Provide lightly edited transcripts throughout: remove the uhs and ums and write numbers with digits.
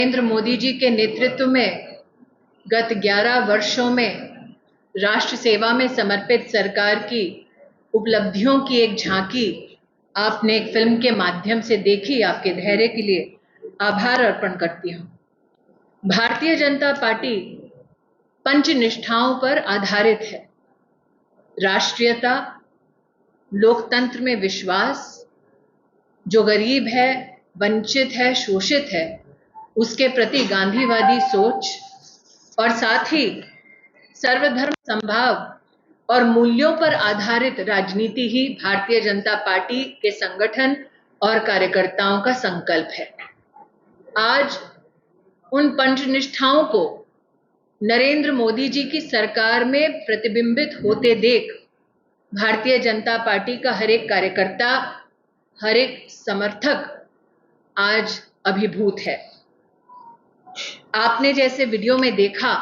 नरेंद्र मोदी जी के नेतृत्व में गत 11 वर्षों में राष्ट्र सेवा में समर्पित सरकार की उपलब्धियों की एक झांकी आपने एक फिल्म के माध्यम से देखी। आपके धैर्य के लिए आभार अर्पण करती हूं। भारतीय जनता पार्टी पंचनिष्ठाओं पर आधारित है। राष्ट्रीयता, लोकतंत्र में विश्वास, जो गरीब है, वंचित है, शोषित है, उसके प्रति गांधीवादी सोच और साथ ही सर्वधर्म समभाव और मूल्यों पर आधारित राजनीति ही भारतीय जनता पार्टी के संगठन और कार्यकर्ताओं का संकल्प है। आज उन पंचनिष्ठाओं को नरेंद्र मोदी जी की सरकार में प्रतिबिंबित होते देख भारतीय जनता पार्टी का हर एक कार्यकर्ता, हर एक समर्थक आज अभिभूत है। आपने जैसे वीडियो में देखा,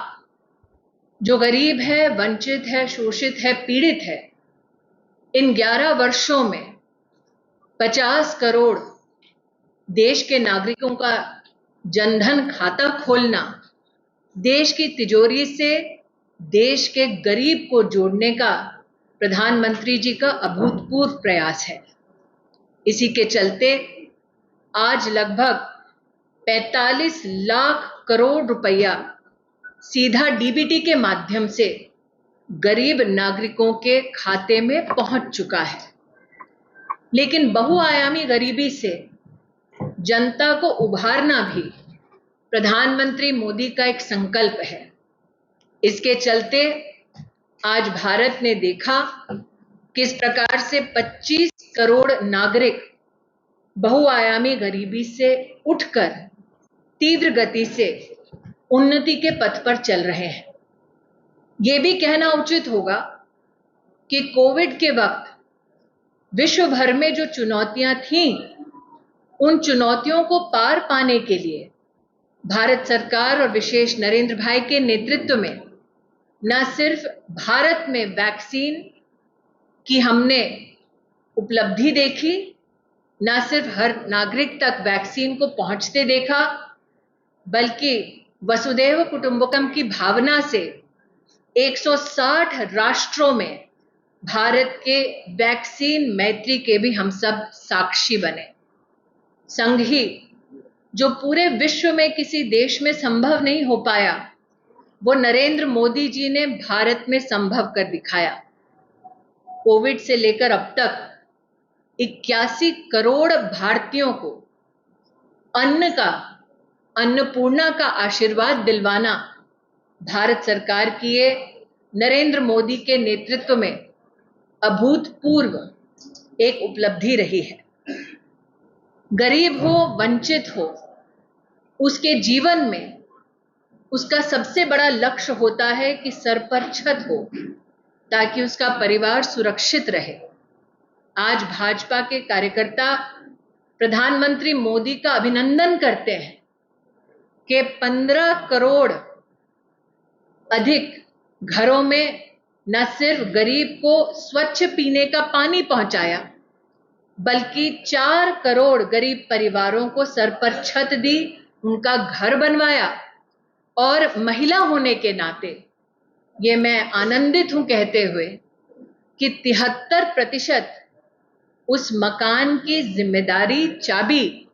जो गरीब है, वंचित है, शोषित है, पीड़ित है, इन 11 वर्षों में 50 करोड़ देश के नागरिकों का जनधन खाता खोलना, देश की तिजोरी से देश के गरीब को जोड़ने का प्रधानमंत्री जी का अभूतपूर्व प्रयास है। इसी के चलते आज लगभग 45 लाख करोड़ रुपया सीधा डीबीटी के माध्यम से गरीब नागरिकों के खाते में पहुंच चुका है। लेकिन बहुआयामी गरीबी से जनता को उभारना भी प्रधानमंत्री मोदी का एक संकल्प है। इसके चलते आज भारत ने देखा किस प्रकार से 25 करोड़ नागरिक बहुआयामी गरीबी से उठकर तीव्र गति से उन्नति के पथ पर चल रहे हैं। यह भी कहना उचित होगा कि कोविड के वक्त विश्व भर में जो चुनौतियां थीं, उन चुनौतियों को पार पाने के लिए भारत सरकार और विशेष नरेंद्र भाई के नेतृत्व में न सिर्फ भारत में वैक्सीन की हमने उपलब्धि देखी, न सिर्फ हर नागरिक तक वैक्सीन को पहुंचते देखा, बल्कि वसुधैव कुटुंबकम की भावना से 160 राष्ट्रों में भारत के वैक्सीन मैत्री के भी हम सब साक्षी बने। संग ही जो पूरे विश्व में किसी देश में संभव नहीं हो पाया, वो नरेंद्र मोदी जी ने भारत में संभव कर दिखाया। कोविड से लेकर अब तक 81 करोड़ भारतीयों को अन्नपूर्णा का आशीर्वाद दिलवाना भारत सरकार की ये नरेंद्र मोदी के नेतृत्व में अभूतपूर्व एक उपलब्धि रही है। गरीब हो, वंचित हो, उसके जीवन में उसका सबसे बड़ा लक्ष्य होता है कि सर पर छत हो, ताकि उसका परिवार सुरक्षित रहे। आज भाजपा के कार्यकर्ता प्रधानमंत्री मोदी का अभिनंदन करते हैं कि 15 करोड़ अधिक घरों में न सिर्फ गरीब को स्वच्छ पीने का पानी पहुंचाया, बल्कि 4 करोड़ गरीब परिवारों को सर पर छत दी, उनका घर बनवाया। और महिला होने के नाते ये मैं आनंदित हूं कहते हुए कि 73% उस मकान की जिम्मेदारी, चाबी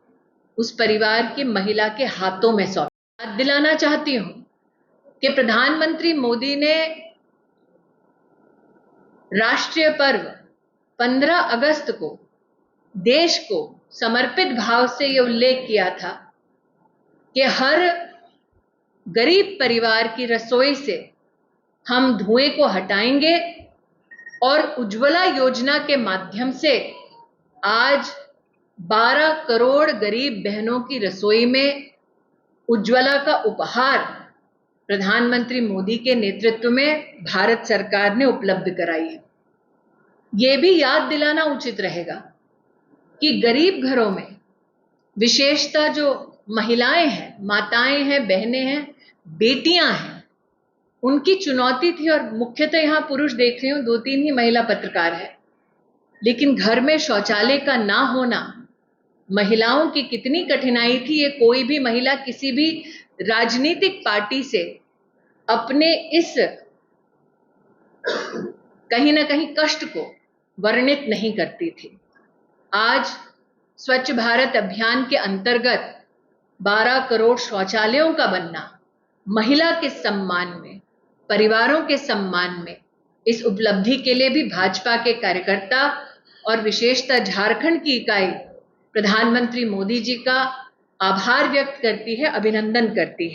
उस परिवार की महिला के हाथों में सौंपी। याद दिलाना चाहती हूं कि प्रधानमंत्री मोदी ने राष्ट्रीय पर्व 15 अगस्त को देश को समर्पित भाव से यह उल्लेख किया था कि हर गरीब परिवार की रसोई से हम धुएं को हटाएंगे और उज्ज्वला योजना के माध्यम से आज 12 करोड़ गरीब बहनों की रसोई में उज्ज्वला का उपहार प्रधानमंत्री मोदी के नेतृत्व में भारत सरकार ने उपलब्ध कराई है। यह भी याद दिलाना उचित रहेगा कि गरीब घरों में विशेषता जो महिलाएं हैं, माताएं हैं, बहनें हैं, बेटियां हैं, उनकी चुनौती थी। और मुख्यतः यहां पुरुष देख रही हूं, 2-3 ही महिला पत्रकार है, लेकिन घर में शौचालय का ना होना महिलाओं की कितनी कठिनाई थी, ये कोई भी महिला किसी भी राजनीतिक पार्टी से अपने इस कहीं ना कहीं कष्ट को वर्णित नहीं करती थी। आज स्वच्छ भारत अभियान के अंतर्गत 12 करोड़ शौचालयों का बनना महिला के सम्मान में, परिवारों के सम्मान में, इस उपलब्धि के लिए भी भाजपा के कार्यकर्ता और विशेषतः झारखंड की इकाई प्रधानमंत्री मोदी जी का आभार व्यक्त करती है, अभिनंदन करती है।